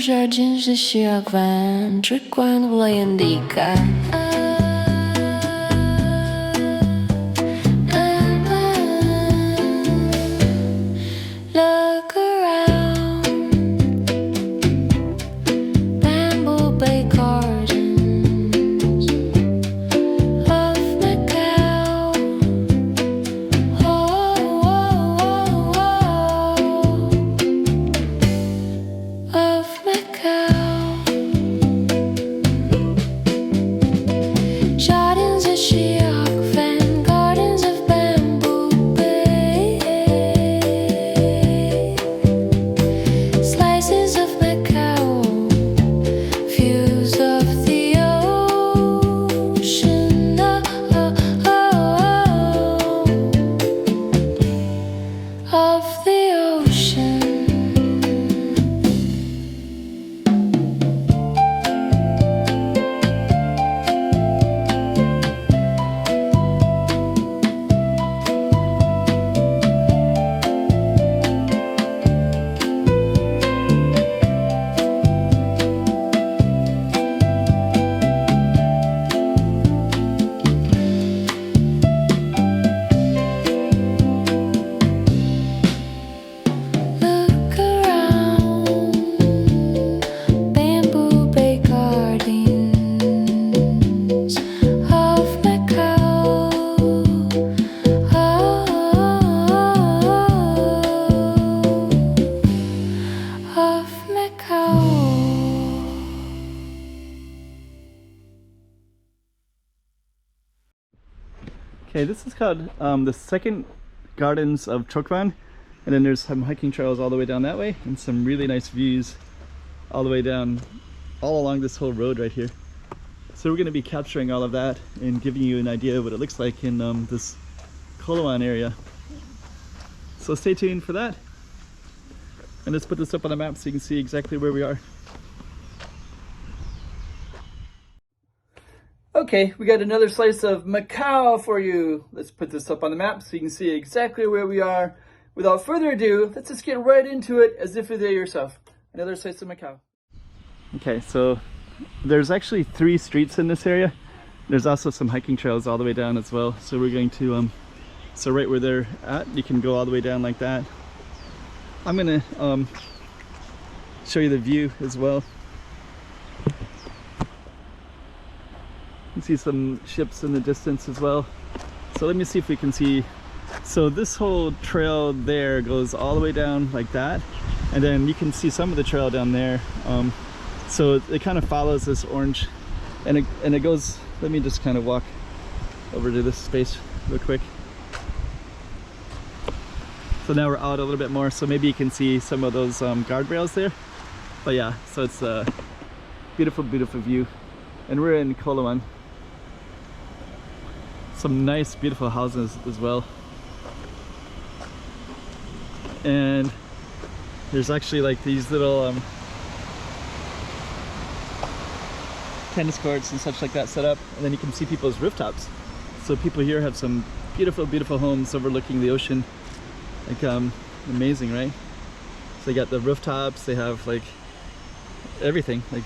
Jardins de Cheoc,竹灣豪園第一街。Look around, bamboo bay gardens of Macau. Oh, oh, oh, of Macau. Jardins of Cheoc, gardens of bamboo bay. Slices of Macau, views of the ocean. Of the ocean. Look around, bamboo bay gardens of Macau. Of Macau. Okay, this is called the second Gardens of Cheoc, and then there's some hiking trails all the way down that way and some really nice views all the way down all along this whole road right here. So we're going to be capturing all of that and giving you an idea of what it looks like in this Cheoc area. So stay tuned for that, and let's put this up on the map so you can see exactly where we are. Okay, we got another slice of Macau for you. Let's put this up on the map so you can see exactly where we are. Without further ado, let's just get right into it as if you're there yourself. Another slice of Macau. Okay, so there's actually 3 streets in this area. There's also some hiking trails all the way down as well. So we're going to, so right where they're at, you can go all the way down like that. I'm gonna show you the view as well. You can see some ships in the distance as well. So let me see if we can see. So this whole trail there goes all the way down like that, and then you can see some of the trail down there. So it kind of follows this orange, and it goes. Let me just kind of walk over to this space real quick. So now we're out a little bit more, so maybe you can see some of those guardrails there. But yeah, so it's a beautiful, beautiful view, and we're in Cheoc. Some nice, beautiful houses as well. And there's actually like these little tennis courts and such like that set up, and then you can see people's rooftops. So people here have some beautiful, beautiful homes overlooking the ocean. Like amazing, right? So they got the rooftops, they have like everything. Like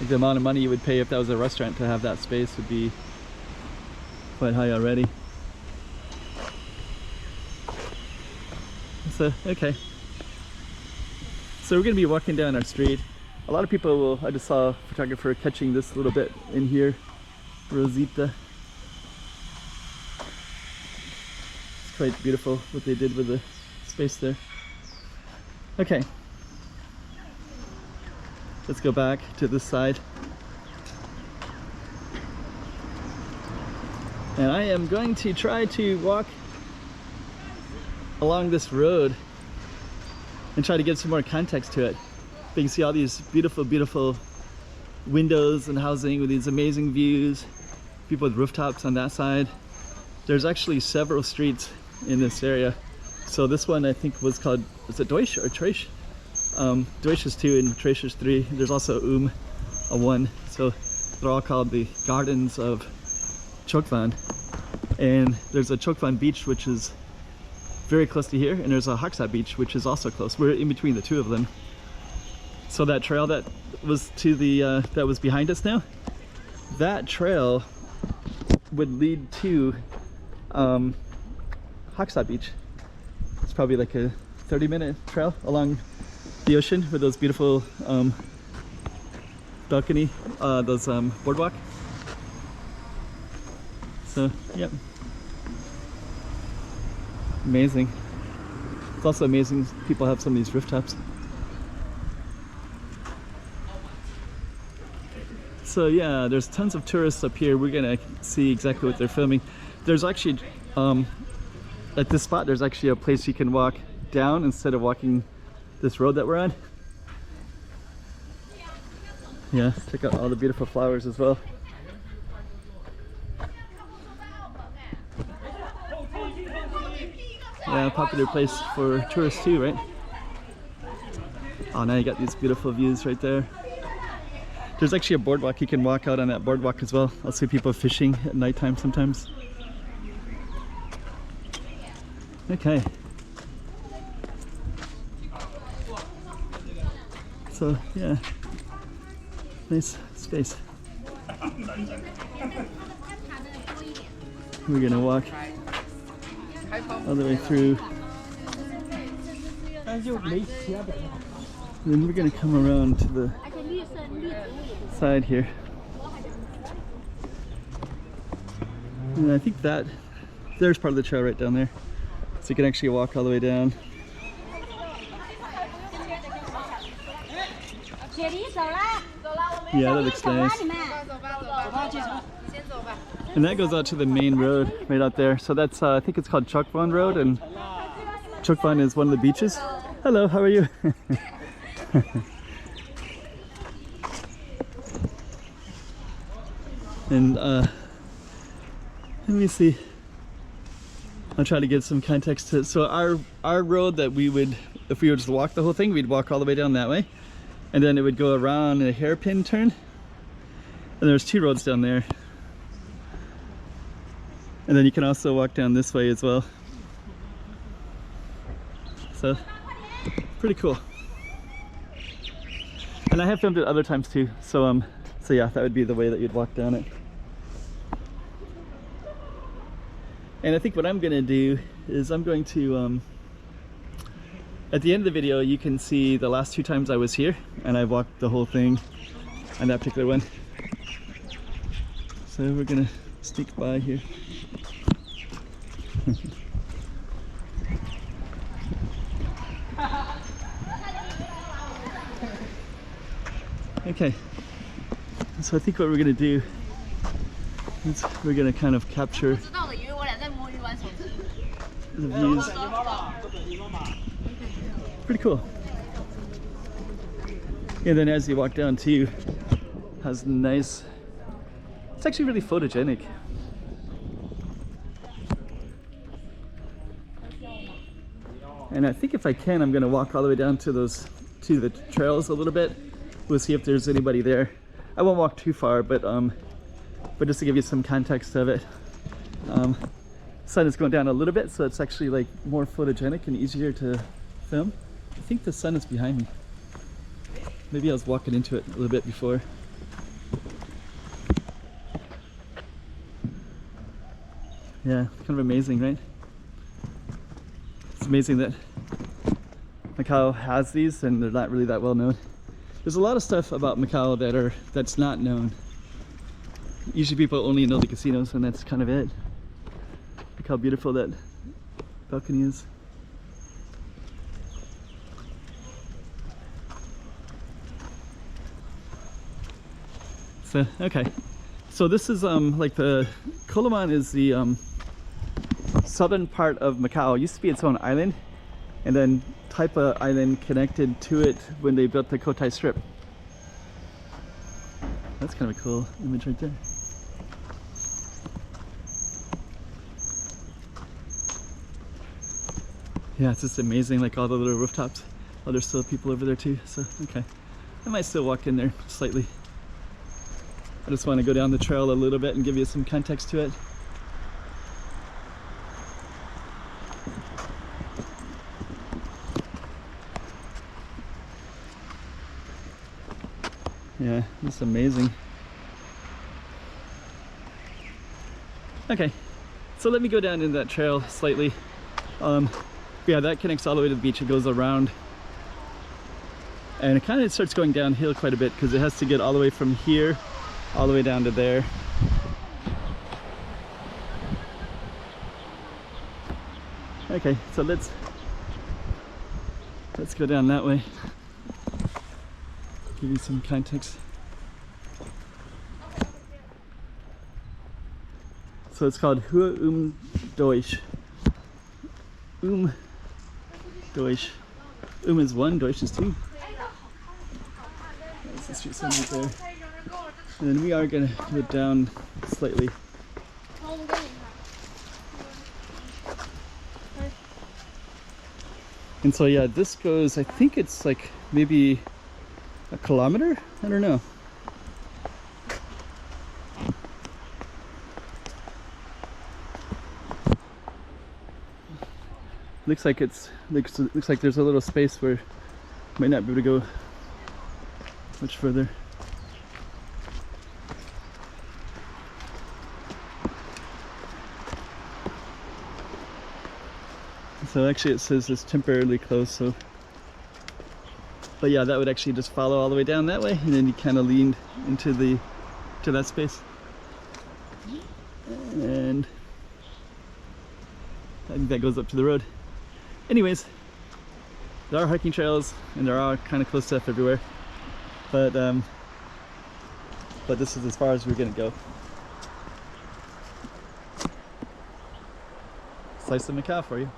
the amount of money you would pay if that was a restaurant to have that space would be quite high already. So okay, so we're gonna be walking down our street. A lot of people will, I just saw a photographer catching this little bit in here, Rosita. It's quite beautiful what they did with the space there. Okay, let's go back to this side. And I am going to try to walk along this road and try to get some more context to it. You can see all these beautiful, beautiful windows and housing with these amazing views. People with rooftops on that side. There's actually several streets in this area. So this one I think was called, is it Deutsch or Traisch? Deutsch is 2 and Traisch is 3. There's also a 1. So they're all called the Gardens of Cheoc. And there's a Cheoc beach which is very close to here, and there's a Haksa beach which is also close. We're in between the two of them. So that trail that was to the that was behind us now, that trail would lead to Haksat Beach. It's probably like a 30-minute trail along the ocean with those beautiful balcony, those boardwalk. So, yep. Amazing. It's also amazing people have some of these rooftops. So yeah, there's tons of tourists up here. We're gonna see exactly what they're filming. There's actually, at this spot, there's actually a place you can walk down instead of walking this road that we're on. Yeah, check out all the beautiful flowers as well. Yeah, popular place for tourists too, right? Oh, now you got these beautiful views right there. There's actually a boardwalk. You can walk out on that boardwalk as well. I'll see people fishing at nighttime sometimes. Okay. So, yeah. Nice space. We're gonna walk all the way through. And then we're gonna come around to the side here. And I think that there's part of the trail right down there. So you can actually walk all the way down. Yeah, that looks nice. And that goes out to the main road right out there. So that's, I think it's called Cheoc Road, and Cheoc is one of the beaches. Hello, how are you? And let me see. I'll try to give some context to it. So our road that we would, if we were just to walk the whole thing, we'd walk all the way down that way. And then it would go around a hairpin turn. And there's two roads down there. And then you can also walk down this way as well. So, pretty cool. And I have filmed it other times too. So yeah, that would be the way that you'd walk down it. And I think what I'm gonna do is I'm going to, at the end of the video, you can see the last 2 times I was here, and I walked the whole thing on that particular one. So we're gonna sneak by here. Okay, so I think what we're gonna do is we're gonna kind of capture the views. Pretty cool. And then as you walk down too, has nice, it's actually really photogenic. And I think if I can, I'm gonna walk all the way down to the trails a little bit. We'll see if there's anybody there. I won't walk too far, but just to give you some context of it. Sun is going down a little bit, so it's actually like more photogenic and easier to film. I think the sun is behind me. Maybe I was walking into it a little bit before. Yeah, kind of amazing, right? It's amazing that Macau has these and they're not really that well known. There's a lot of stuff about Macau that's not known. Usually people only know the casinos and that's kind of it. Look how beautiful that balcony is. So, okay. So this is like the Koloman is the southern part of Macau. It used to be its own island, and then Taipa Island connected to it when they built the Cotai Strip. That's kind of a cool image right there. Yeah, it's just amazing, like all the little rooftops. Oh, there's still people over there too, so okay. I might still walk in there slightly. I just want to go down the trail a little bit and give you some context to it. Yeah, it's amazing. Okay, so let me go down in that trail slightly. Yeah, that connects all the way to the beach. It goes around, and it kind of starts going downhill quite a bit because it has to get all the way from here all the way down to there. Okay, so let's go down that way. Give you some context. So it's called Hua Deutsch. Deutsch. Is 1, Deutsch is 2. That's the street sign right there. And then we are gonna go down slightly. And so yeah, this goes, I think it's like maybe a kilometer? I don't know. Looks like looks like there's a little space where might not be able to go much further. So actually it says it's temporarily closed, so but yeah, that would actually just follow all the way down that way, and then you kind of leaned into that space. And I think that goes up to the road. Anyways, there are hiking trails and there are kind of close stuff everywhere, but this is as far as we're gonna go. Slice of Macau for you.